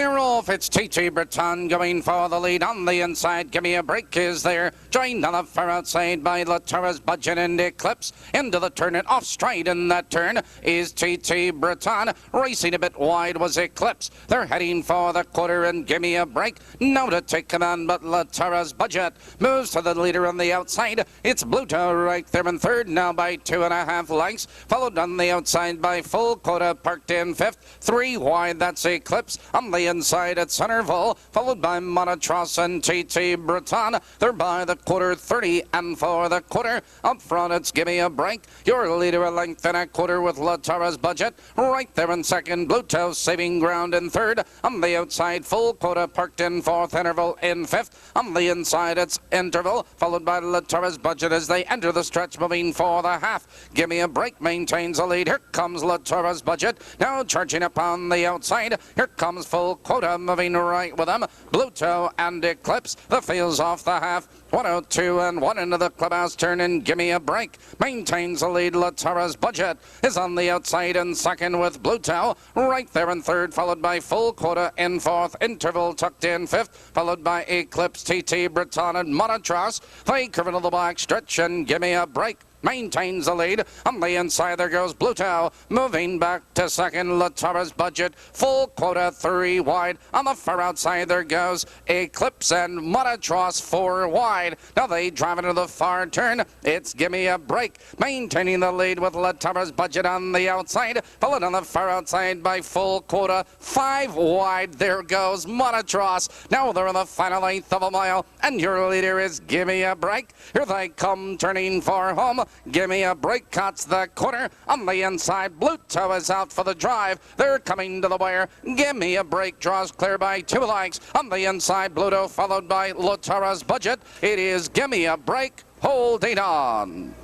they're off. It's TT Breton going for the lead on the inside. Give Me a Break is there. Joined on the far outside by Latara's Budget and Eclipse. Into the turn and off straight in that turn is TT Breton. Racing a bit wide was Eclipse. They're heading for the quarter and Give Me a Break. Now to take command, but Latara's Budget moves to the leader on the outside. It's Bluto right there in third now by 2.5 lengths. Followed on the outside by Full Quota parked in fifth. 3 wide, that's Eclipse. On the inside at Centerville, followed by Monotros and TT Breton. They're by the quarter 30, and for the quarter up front it's Give Me a Break. Your leader a length and a quarter with Latara's Budget. Right there in second, Bluto saving ground in third. On the outside, Full Quota parked in fourth, Interval in fifth. On the inside it's Interval, followed by Latara's Budget as they enter the stretch, moving for the half. Give Me a Break maintains the lead. Here comes Latara's Budget, now charging up on the outside. Here comes Full Quota moving right with them. Bluto and Eclipse, the field's off the half. 102 and 1 into the clubhouse turn and Give Me a Break maintains the lead. Latara's Budget is on the outside in second with Bluto. Right there in third, followed by Full Quota in fourth. Interval tucked in fifth, followed by Eclipse, TT Breton and Monotros. They curve into the back stretch and Give Me a Break maintains the lead. On the inside there goes Bluto, moving back to second. Latara's Budget, Full Quota 3 wide. On the far outside there goes Eclipse and Monotros 4 wide. Now they drive into the far turn. It's Give Me a Break maintaining the lead with Latara's Budget on the outside, followed on the far outside by Full Quota 5 wide. There goes Monotros. Now they're in the final 1/8 of a mile, and your leader is Give Me a Break. Here they come turning for home. Give Me a Break cuts the corner. On the inside, Bluto is out for the drive. They're coming to the wire. Give Me a Break draws clear by 2 lengths. On the inside, Bluto followed by Latara's Budget. It is Give Me a Break holding on.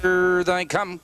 Here they come.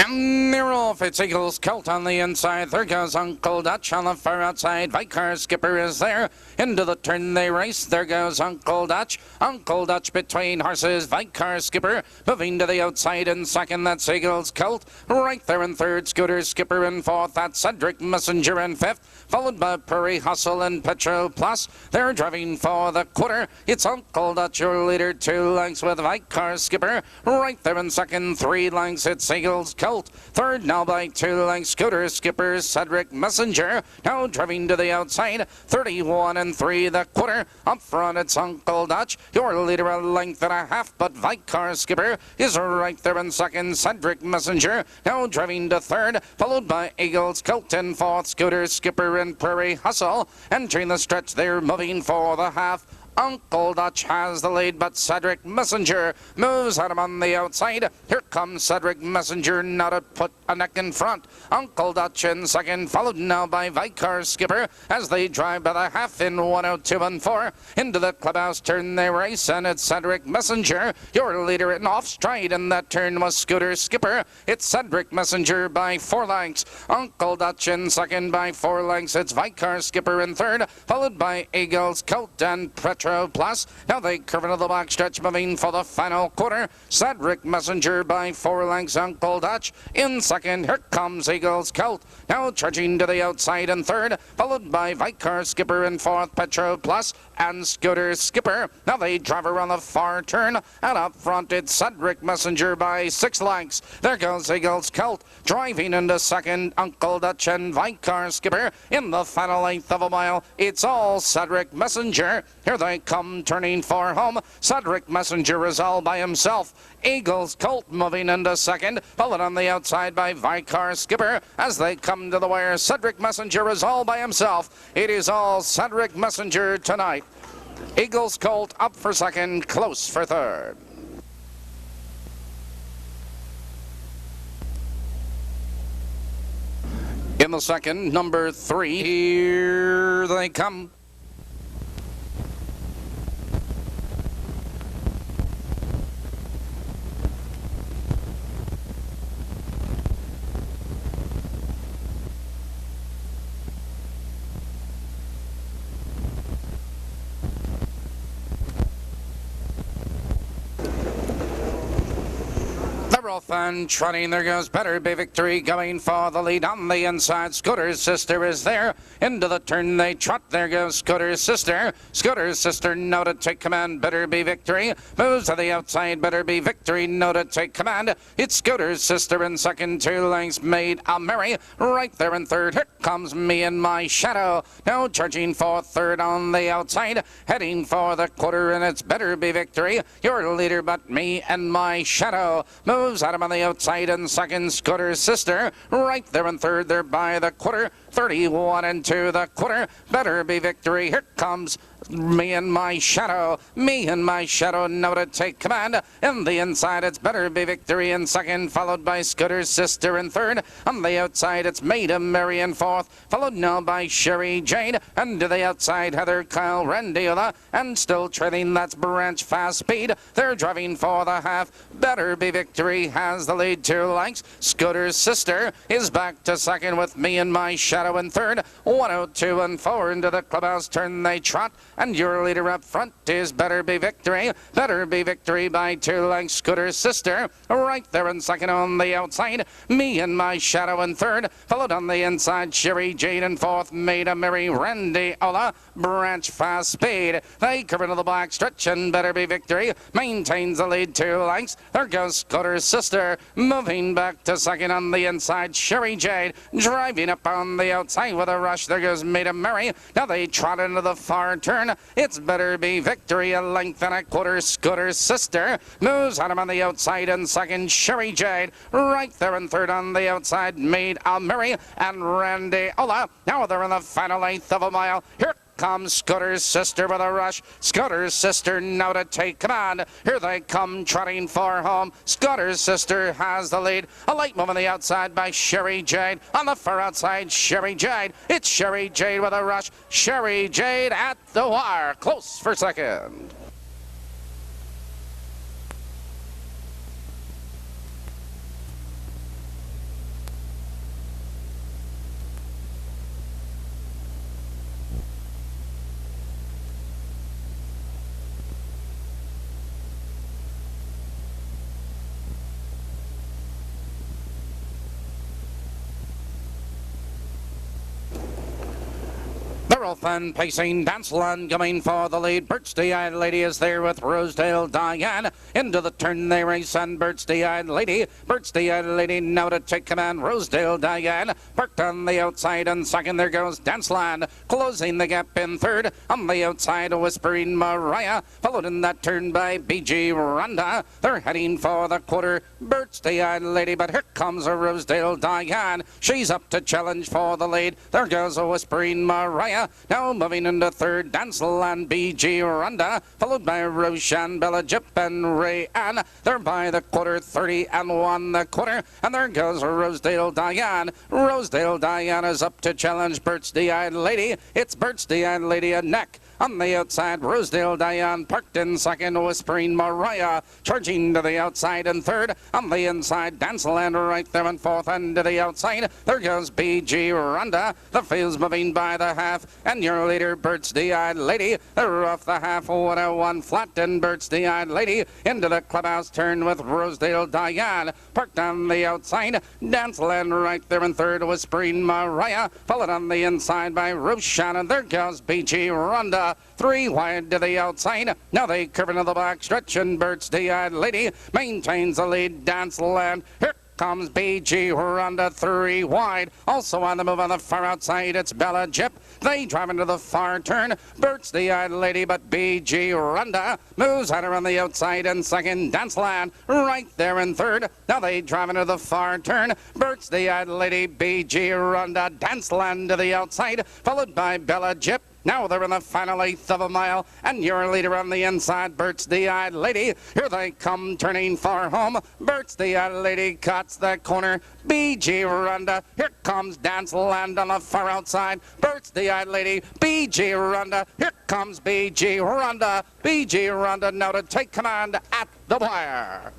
And they're off. It's Eagles Colt on the inside. There goes Uncle Dutch on the far outside. Vicar Skipper is there. Into the turn they race. There goes Uncle Dutch. Uncle Dutch between horses. Vicar Skipper moving to the outside in second. That's Eagles Colt. Right there in third. Scooter Skipper in fourth. That's Cedric Messenger in fifth. Followed by Prairie Hustle and Petro Plus. They're driving for the quarter. It's Uncle Dutch, your leader. 2 lengths with Vicar Skipper. Right there in second. 3 lengths. It's Eagles Colt. Third now by 2 lengths. Scooter Skipper, Cedric Messenger. Now driving to the outside. 31 and 3 the quarter. Up front it's Uncle Dutch. Your leader a length and a half, but Vicar Skipper is right there in second. Cedric Messenger now driving to third. Followed by Eagles Colt in fourth. Scooter Skipper and Prairie Hustle. Entering the stretch, they're moving for the half. Uncle Dutch has the lead, but Cedric Messenger moves at him on the outside. Here comes Cedric Messenger now to put a neck in front. Uncle Dutch in second, followed now by Vicar Skipper as they drive by the half in 102 and 4. Into the clubhouse turn they race, and it's Cedric Messenger. Your leader in off stride in that turn was Scooter Skipper. It's Cedric Messenger by 4 lengths. Uncle Dutch in second by 4 lengths. It's Vicar Skipper in third, followed by Eagles Colt and Petro Plus. Now they curve into the back stretch, moving for the final quarter. Cedric Messenger by 4 lengths. Uncle Dutch in second. Here comes Eagles Colt. Now charging to the outside in third, followed by Vicar Skipper in fourth. Petro Plus and Scooter Skipper. Now they drive around the far turn, and up front it's Cedric Messenger by 6 lengths. There goes Eagles Colt driving into second. Uncle Dutch and Vicar Skipper in the final 1/8 of a mile. It's all Cedric Messenger. Here they come turning for home. Cedric Messenger is all by himself. Eagles Colt moving into second, followed on the outside by Vicar Skipper as they come to the wire. Cedric Messenger is all by himself. It is all Cedric Messenger tonight. Eagles Colt up for second, close for third. in the second, number 3. Here they come. They're off and trotting. There goes Better Be Victory going for the lead on the inside. Scooter's sister is there. Into the turn they trot. There goes Scooter's sister. Scooter's sister now to take command. Better Be Victory moves to the outside. Better Be Victory now to take command. It's Scooter's sister in second. 2 lengths Made a Merry. Right there in third. Here comes Me and My Shadow. Now charging for third on the outside. Heading for the quarter, and it's Better Be Victory. Your leader, but Me and My Shadow moves out him on the outside in second. Scooter's sister right there in third. They're by the quarter. 31 into the quarter. Better Be Victory. Here comes Me and My Shadow. Me and My Shadow now to take command. In the inside, it's Better Be Victory in second, followed by Scooter's sister in third. On the outside, it's Made a Merry in fourth, followed now by Sherry Jade. And to the outside, Heather, Kyle, Rendiola, and still trailing, that's Branch Fast Speed. They're driving for the half. Better Be Victory has the lead 2 lengths. Scooter's sister is back to second with Me and My Shadow in third. 102 and 4 into the clubhouse turn they trot. And your leader up front is Better Be Victory. Better Be Victory by 2 lengths. Scooter's sister right there in second on the outside. Me and My Shadow in third. Followed on the inside, Sherry Jade in fourth. Made a Merry, Randy Ola, Branch Fast Speed. They curve into the black stretch, and Better Be Victory maintains the lead 2 lengths. There goes Scooter's sister moving back to second on the inside. Sherry Jade driving up on the outside with a rush. There goes Made a Merry. Now they trot into the far turn. It's Better Be Victory, a length and a quarter. Scooter's sister moves on him on the outside in second. Sherry Jade right there in third on the outside. Made a Merry and Randy Ola. Now they're in the final 1/8 of a mile. Here comes Scooter's sister with a rush. Scooter's sister now to take command. Here they come trotting for home. Scooter's sister has the lead. A late move on the outside by Sherry Jade. On the far outside, Sherry Jade. It's Sherry Jade with a rush. Sherry Jade at the wire. Close for second. Off and pacing, Danceland coming for the lead. Bert's the Eyed Lady is there with Rosedale Diane. Into the turn they race, and Bert's the Eyed Lady. Bert's the Eyed Lady now to take command. Rosedale Diane parked on the outside, and second there goes Danceland. Closing the gap in third. On the outside, Whispering Mariah. Followed in that turn by BG Rhonda. They're heading for the quarter. Bert's the Eyed Lady, but here comes a Rosedale Diane. She's up to challenge for the lead. There goes a Whispering Mariah. Now moving into third, Danceland, BG Rhonda, followed by Roshan, Bella Jip, and Ray Ann. They're by the quarter, 30 and 1 the quarter, and there goes Rosedale Diane. Rosedale Diane is up to challenge Bert's the Eyed Lady. It's Bert's the Eyed Lady a neck. On the outside, Rosedale Diane parked in second, Whispering Mariah charging to the outside in third. On the inside, Danceland right there in fourth, and to the outside, there goes BG Rhonda. The field's moving by the half, and your leader, Bert's the Eyed Lady. They're off the half, 101 flat, and Bert's the Eyed Lady into the clubhouse turn with Rosedale Diane parked on the outside. Danceland right there in third, Whispering Mariah, followed on the inside by Roshan, and there goes BG Rhonda. 3 wide to the outside. Now they curve into the back stretch, and Bert's the Eyed Lady maintains the lead. Danceland. Here comes BG Rhonda 3 wide. Also on the move on the far outside, it's Bella Jip. They drive into the far turn. Bert's the Eyed Lady, but BG Rhonda moves at her on the outside in second. Danceland right there in third. Now they drive into the far turn. Bert's the Eyed Lady, BG Rhonda, Danceland to the outside, followed by Bella Jip. Now they're in the final eighth of a mile, and your leader on the inside, Bert's the Eyed Lady. Here they come, turning for home. Bert's the Eyed Lady cuts the corner. BG Ronda, here comes Dance Land on the far outside. Bert's the Eyed Lady, BG Ronda, here comes BG Ronda. BG Ronda now to take command at the wire.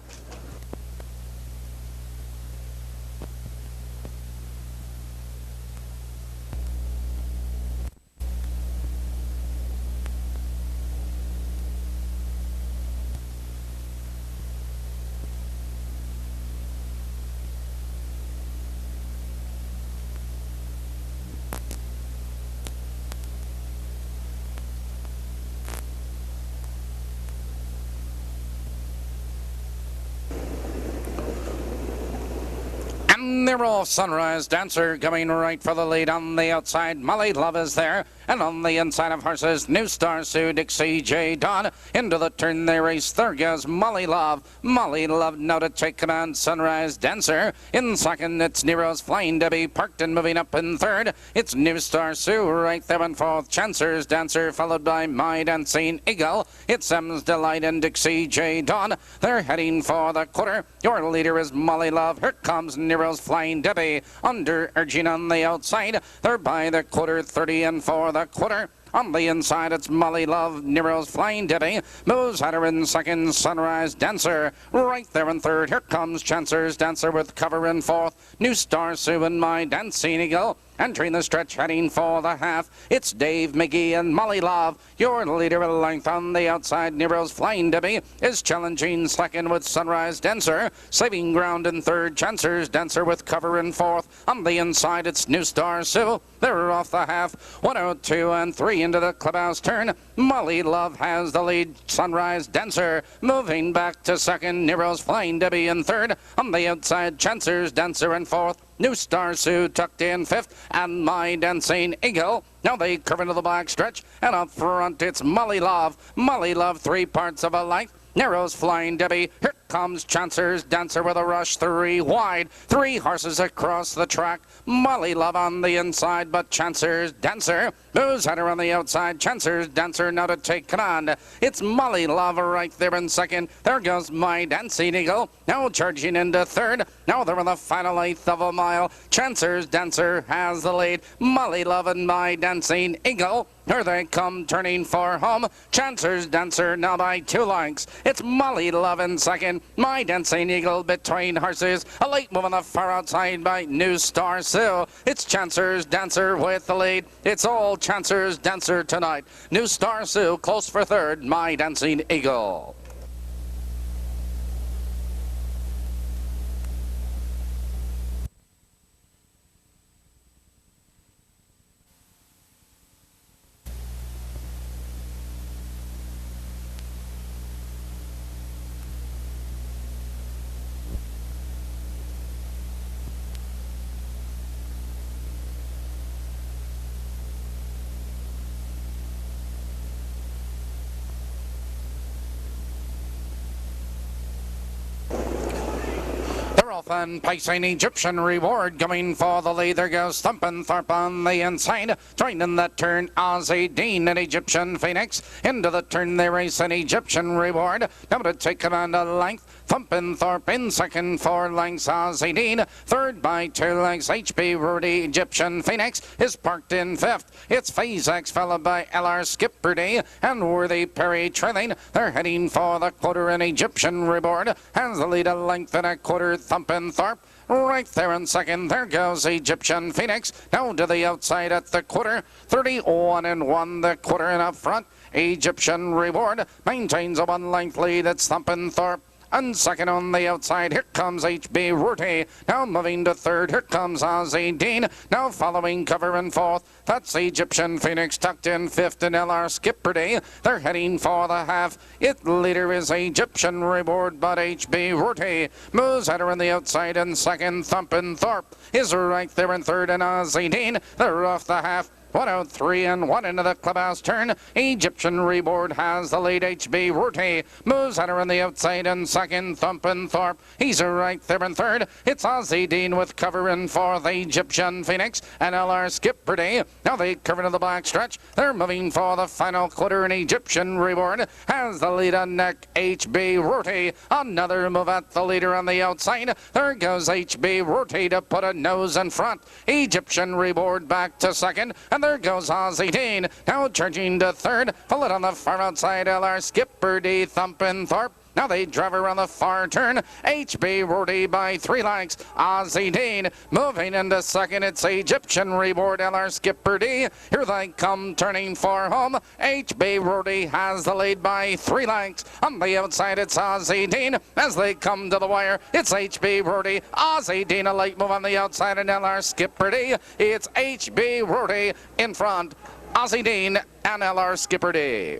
And they're off. Sunrise Dancer coming right for the lead on the outside. Molly Love is there. And on the inside of horses, New Star Sue, Dixie J. Dawn. Into the turn they race. There goes Molly Love. Molly Love now to take command. Sunrise Dancer. In second, it's Nero's Flying Debbie. Parked and moving up in third. It's New Star Sue right there in fourth. Chancer's Dancer followed by My Dancing Eagle. It's M's Delight and Dixie J. Dawn. They're heading for the quarter. Your leader is Molly Love. Here comes Nero's Flying Debbie. Under urging on the outside. They're by the quarter, 30 and for the quarter. On the inside, it's Molly Love. Nero's Flying Debbie moves at her in second. Sunrise Dancer right there in third. Here comes Chancer's Dancer with cover in fourth. New Star Sue and My Dancing Eagle. Entering the stretch, heading for the half. It's Dave McGee and Molly Love. Your leader at length on the outside. Nero's Flying Debbie is challenging second with Sunrise Dancer. Saving ground in third. Chancer's Dancer with cover in fourth. On the inside, it's New Star Sue. They're off the half. 102 and 3 into the clubhouse turn. Molly Love has the lead. Sunrise Dancer moving back to second. Nero's Flying Debbie in third. On the outside, Chancer's Dancer in fourth. New Star Sue tucked in fifth, and My Dancing Eagle. Now they curve into the back stretch, and up front it's Molly Love. Molly Love, 3 parts of a length. Nero's Flying Debbie. Here comes Chancer's Dancer with a rush, 3 wide. 3 horses across the track. Molly Love on the inside, but Chancer's Dancer moves at her on the outside. Chancer's Dancer now to take command. It's Molly Love right there in second. There goes My Dancing Eagle. Now charging into third. Now they're in the final eighth of a mile. Chancer's Dancer has the lead. Molly Love and My Dancing Eagle. Here they come, turning for home. Chancer's Dancer now by 2 lengths. It's Molly Love in second. My Dancing Eagle between horses. A late move on the far outside by New Star Sue. It's Chancer's Dancer with the lead. It's all Chancer's Dancer tonight. New Star Sue close for third. My Dancing Eagle. And pacing Egyptian Reward coming for the lead. There goes Thumpin' Thorpe on the inside. Joining that turn, Ozzy Dean and Egyptian Phoenix. Into the turn they race an Egyptian Reward. Now to take command a length. Thumpin' Thorpe in second, 4 lengths, Ozzy Dean. Third by 2 lengths, HB Rudy. Egyptian Phoenix is parked in fifth. It's Phasex followed by LR Skipperdy and Worthy Perry trailing. They're heading for the quarter. An Egyptian Reward has the lead a length and a quarter. Thumpin' Thorpe right there in second. There goes Egyptian Phoenix. Now to the outside at the quarter. 31 and 1 the quarter, and up front Egyptian Reward maintains a 1 length lead. It's Thumpin' Thorpe. And second on the outside, here comes HB Rorty. Now moving to third, here comes Ozzy Dean. Now following cover in fourth, that's Egyptian Phoenix tucked in fifth, and LR Skipperdy. They're heading for the half. It leader is Egyptian Reward, but HB Rorty moves at her on the outside, and second Thumpin' Thorpe is right there in third, and Ozzy Dean. They're off the half. 103 and 1 into the clubhouse turn. Egyptian Reboard has the lead. HB Rorty moves at her on the outside in second. Thumpin' Thorpe, he's right there in third. It's Ozzie Dean with cover in for the Egyptian Phoenix and LR Skipper Day. Now they cover to the back stretch. They're moving for the final quarter, and Egyptian Reboard has the lead on neck. HB Rorty, another move at the leader on the outside. There goes HB Rorty to put a nose in front. Egyptian Reboard back to second, and there goes Ozzie Dean, now charging to third. Followed on the far outside, LR Skipper D. Thumpin' Thorpe. Now they drive around the far turn. HB Rorty by 3 lengths. Ozzie Dean moving into second. It's Egyptian Reboard, LR Skipper D. Here they come turning for home. HB Rorty has the lead by 3 lengths. On the outside, it's Ozzie Dean. As they come to the wire, it's HB Rorty. Ozzie Dean, a late move on the outside, and LR Skipper D. It's HB Rorty in front. Ozzie Dean and LR Skipper D.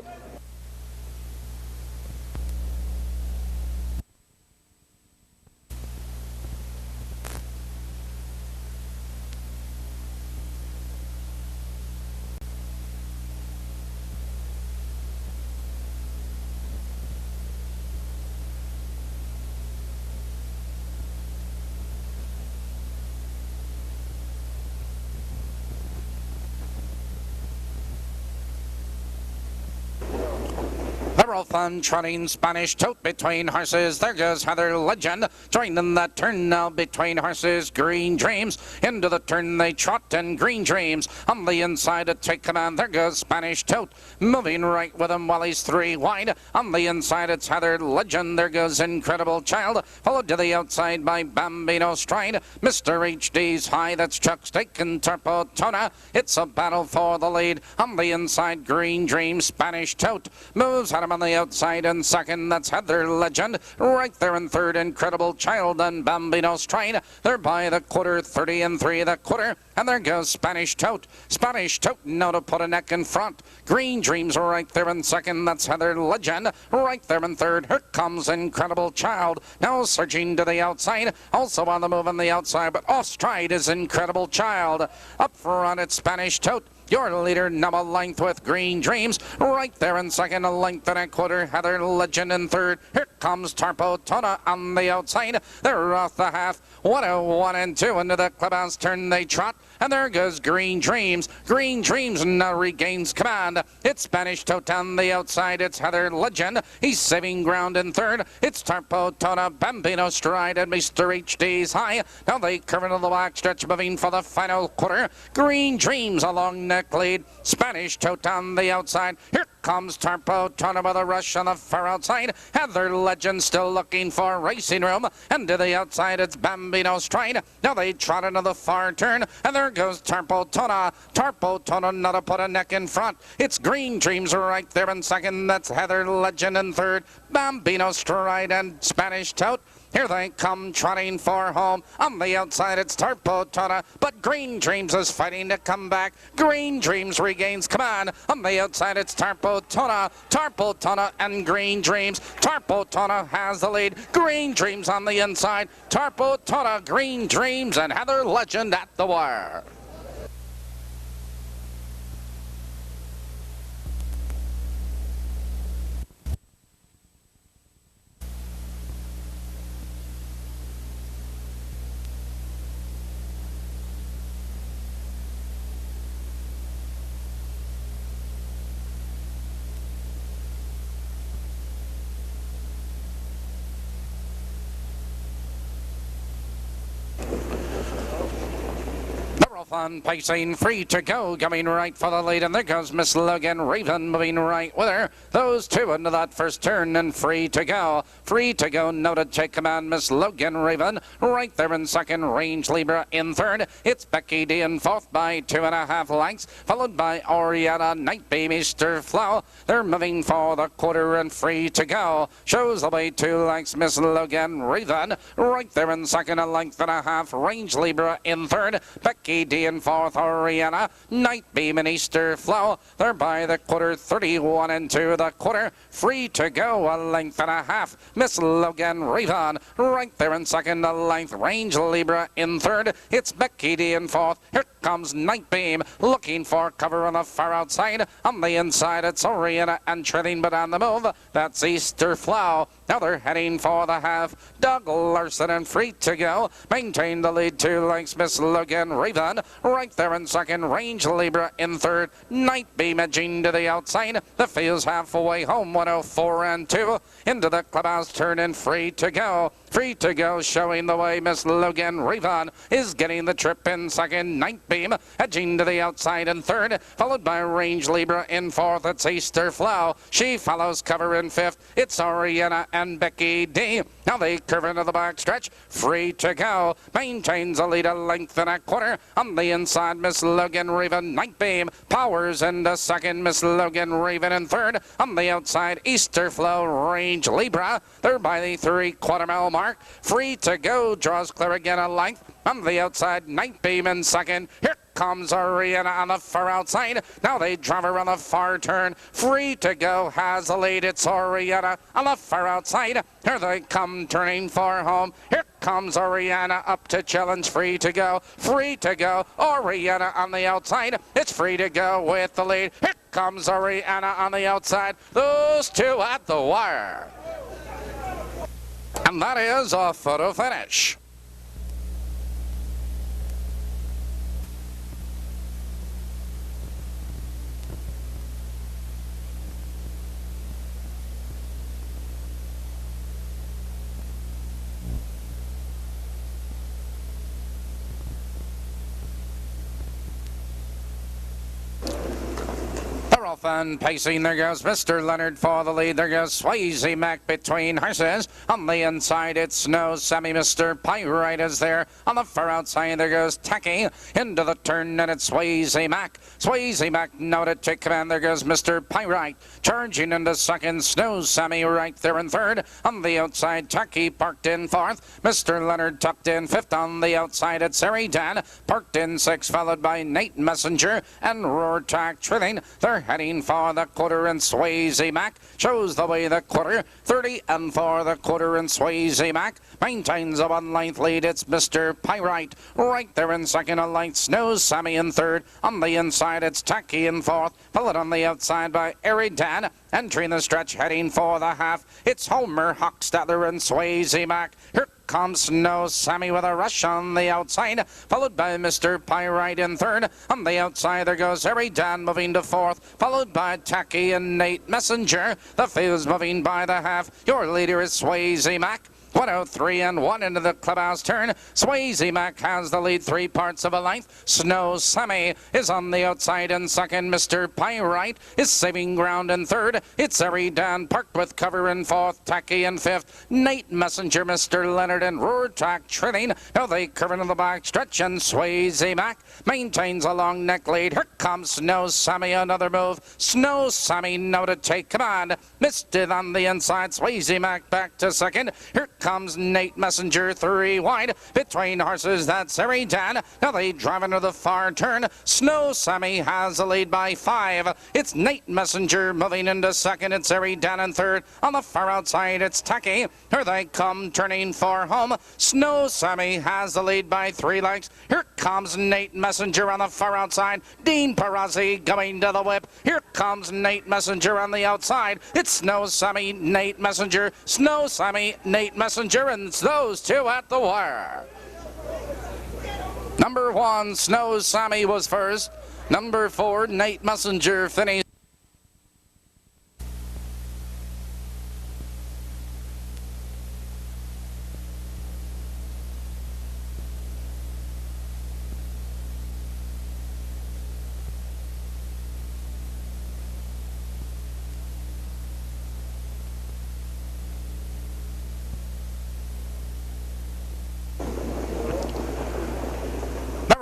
They're fun trotting Spanish tote between horses. There goes Heather Legend, joining that turn now between horses. Green Dreams into the turn they trot, and Green Dreams on the inside to take command. There goes Spanish tote, moving right with him while he's 3 wide. On the inside it's Heather Legend. There goes Incredible Child, followed to the outside by Bambino Stride. Mr. HD's high, that's Chuck Steak and Turpotona. It's a battle for the lead. On the inside, Green Dreams, Spanish tote moves at him on the outside in second. That's Heather Legend. Right there in third, Incredible Child and Bambino Stride. They're by the quarter, 30 and 3 the quarter. And there goes Spanish Tote. Spanish Tote now to put a neck in front. Green Dreams right there in second. That's Heather Legend. Right there in third. Here comes Incredible Child. Now surging to the outside. Also on the move on the outside, but off stride is Incredible Child. Up front it's Spanish Tote. Your leader now a length with Green Dreams. Right there in second, a length and a quarter. Heather Legend in third. Here comes Tarpotona on the outside. They're off the half. 101 and 2 into the clubhouse turn they trot. And there goes Green Dreams. Green Dreams now regains command. It's Spanish Tote on the outside. It's Heather Legend. He's saving ground in third. It's Tarpotona, Bambino Stride, and Mr. HD's high. Now they curve into the back stretch, moving for the final quarter. Green Dreams along neck lead. Spanish Tote on the outside. Here comes Tarpotona with a rush on the far outside. Heather Legend still looking for racing room. And to the outside, it's Bambino Stride. Now they trot into the far turn. And there goes Tarpotona. Tarpotona now to put a neck in front. It's Green Dreams right there in second. That's Heather Legend in third. Bambino Stride and Spanish Tote. Here they come trotting for home. On the outside, it's Tarpotona, but Green Dreams is fighting to come back. Green Dreams regains command. On the outside, it's Tarpotona. Tarpotona and Green Dreams. Tarpotona has the lead. Green Dreams on the inside. Tarpotona, Green Dreams, and Heather Legend at the wire. On pacing, free to go, coming right for the lead, and there goes Miss Logan Raven moving right with her. Those two into that first turn, and free to go now to take command. Miss Logan Raven right there in second, Range Libra in third. It's Becky D in fourth by 2.5 lengths, followed by Oriana Night Baby, Mr. Flow. They're moving for the quarter, and free to go shows the way 2 lengths. Miss Logan Raven right there in second, a length and a half, Range Libra in third. Becky D Becky in fourth, Oriana. Night Beam and Easter Flow. They're by the quarter, 31 into the quarter. Free to go, a length and a half. Miss Logan Raven right there in second, a length. Range Libra in third. It's Becky D in fourth. Here comes Night Beam looking for cover on the far outside. On the inside, it's Oriana and trailing, but on the move, that's Easter Flow. Now they're heading for the half. Doug Larson and Free to Go maintain the lead 2 lengths. Miss Logan Raven right there in second. Range Libra in third. Night Beam edging to the outside. The field's halfway home. 104 and 2 into the clubhouse turn and Free to Go. Free to Go showing the way. Miss Logan Raven is getting the trip in second. Night Beam edging to the outside in third, followed by Range Libra in fourth. It's Easter Flow. She follows cover in fifth. It's Oriana and Becky D. Now they curve into the back stretch. Free to Go maintains a lead a length and a quarter. On the inside, Miss Logan Raven. Night Beam powers into second. Miss Logan Raven in third. On the outside, Easter Flow, Range Libra. They're by the 3/4 mile mark. Free to Go draws clear again a length. On the outside, Night Beam in second. Here comes Oriana on the far outside. Now they drive around the far turn. Free to Go has the lead. It's Oriana on the far outside. Here they come turning for home. Here comes Oriana up to challenge Free to Go. Free to Go. Oriana on the outside. It's Free to Go with the lead. Here comes Oriana on the outside. Those two at the wire. And that is a photo finish. Off and pacing, there goes Mr. Leonard for the lead. There goes Swayze Mac between horses. On the inside, it's Snow Sammy. Mr. Pyrite is there. On the far outside, there goes Tacky into the turn, and it's Swayze Mac. Swayze Mac now to take command. There goes Mr. Pyrite charging into second. Snow Sammy right there in third. On the outside, Tacky parked in fourth. Mr. Leonard tucked in fifth. On the outside, it's Eridan parked in sixth, followed by Nate Messenger and Roartack trailing. They're heading for the quarter, and Swayze Mac shows the way the quarter. 30 and for the quarter, and Swayze Mac maintains a 1 length lead. It's Mr. Pyrite right there in second, a length. Snow Sammy in third. On the inside, it's Tacky in fourth, followed on the outside by Eridan. Entering the stretch, heading for the half, it's Homer Hochstadter and Swayze Mac. Here comes Snow Sammy with a rush on the outside, followed by Mr. Pyrite in third. On the outside, there goes Eridan moving to fourth, followed by Tacky and Nate Messenger. The field's moving by the half. Your leader is Swayze Mac. 103 and 1 into the clubhouse turn. Swayze Mac has the lead 3 parts of a length. Snow Sammy is on the outside in second. Mr. Pyrite is saving ground in third. It's Eridan parked with cover in fourth. Tacky in fifth. Nate Messenger, Mr. Leonard, and Roartack trailing. Now they curve into the back stretch, and Swayze Mac maintains a long neck lead. Here comes Snow Sammy, another move. Snow Sammy now to take command. Missed it on the inside. Swayze Mac back to second. Here comes Nate Messenger 3 wide between horses. That's Eridan. Now they drive into the far turn. Snow Sammy has the lead by 5. It's Nate Messenger moving into second. It's Eridan in third. On the far outside, it's Tacky. Here they come turning for home. Snow Sammy has the lead by 3 lengths. Here comes Nate Messenger on the far outside. Dean Perazzi going to the whip. Here comes Nate Messenger on the outside. It's Snow Sammy, Nate Messenger, Snow Sammy, Nate Messenger, and those two at the wire. Number 1, Snow Sammy was first. Number 4, Nate Messenger finished.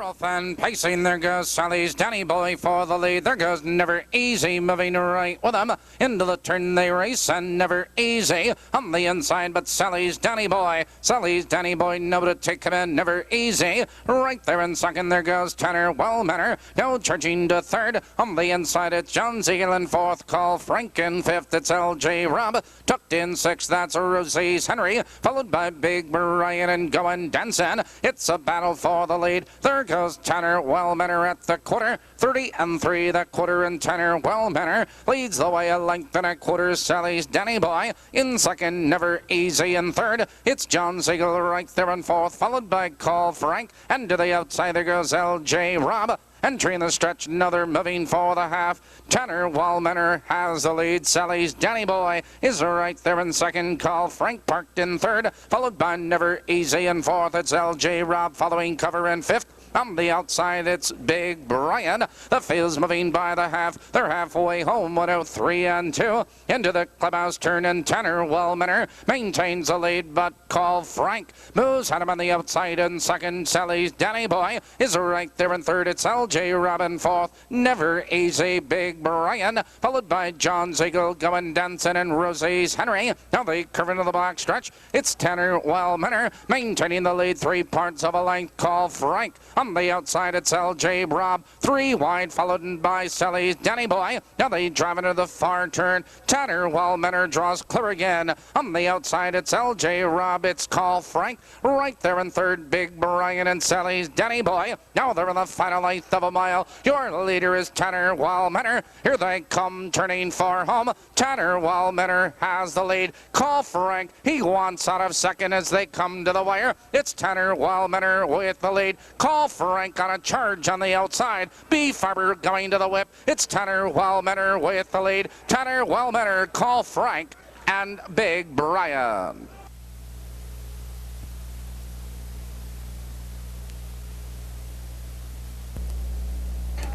Fourth and pacing, there goes Sally's Danny Boy for the lead. There goes Never Easy, moving right with them. Into the turn they race, and Never Easy on the inside, but Sally's Danny Boy know to take him in. Never Easy right there in second. There goes Tanner Wellmanner, now charging to third. On the inside it's John Ziegler in fourth, Call Frank in fifth. It's LJ Rob tucked in sixth. That's Rosie's Henry, followed by Big Brian and Going Dancing. It's a battle for the lead. There goes Tanner Wellmanner at the quarter. 30 and 3 the quarter, and Tanner Wellmanner leads the way a length and a quarter. Sally's Danny Boy in second. Never Easy in third. It's John Ziegler right there in fourth, followed by Call Frank. And to the outside there goes LJ Rob. Entering the stretch, another moving for the half. Tanner Wellmanner has the lead. Sally's Danny Boy is right there in second. Call Frank parked in third, followed by Never Easy in fourth. It's LJ Rob following cover in fifth. On the outside, it's Big Brian. The field's moving by the half. They're halfway home, 103 and 2. Into the clubhouse turn, and Tanner Wellmanner maintains the lead, but Call Frank moves at him on the outside in second. Sally's Danny Boy is right there in third. It's LJ Rob in fourth. Never Easy, Big Brian, followed by John Ziegler, Going Dancing, and Rosie's Henry. Now they curve into the black stretch. It's Tanner Wellmanner maintaining the lead, 3 parts of a length. Call Frank. On the outside, it's LJ Rob, 3 wide, followed by Sally's Danny Boy. Now they drive into the far turn. Tanner Wellmanner draws clear again. On the outside, it's LJ Rob. It's Call Frank right there in third. Big Brian and Sally's Danny Boy. Now they're in the final eighth of a mile. Your leader is Tanner Wellmanner. Here they come, turning for home. Tanner Wellmanner has the lead. Call Frank, he wants out of second as they come to the wire. It's Tanner Wellmanner with the lead. Call Frank on a charge on the outside. B. Farber going to the whip. It's Tanner Wellmanner with the lead. Tanner Wellmanner, Call Frank, and Big Brian.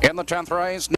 In the 10th race.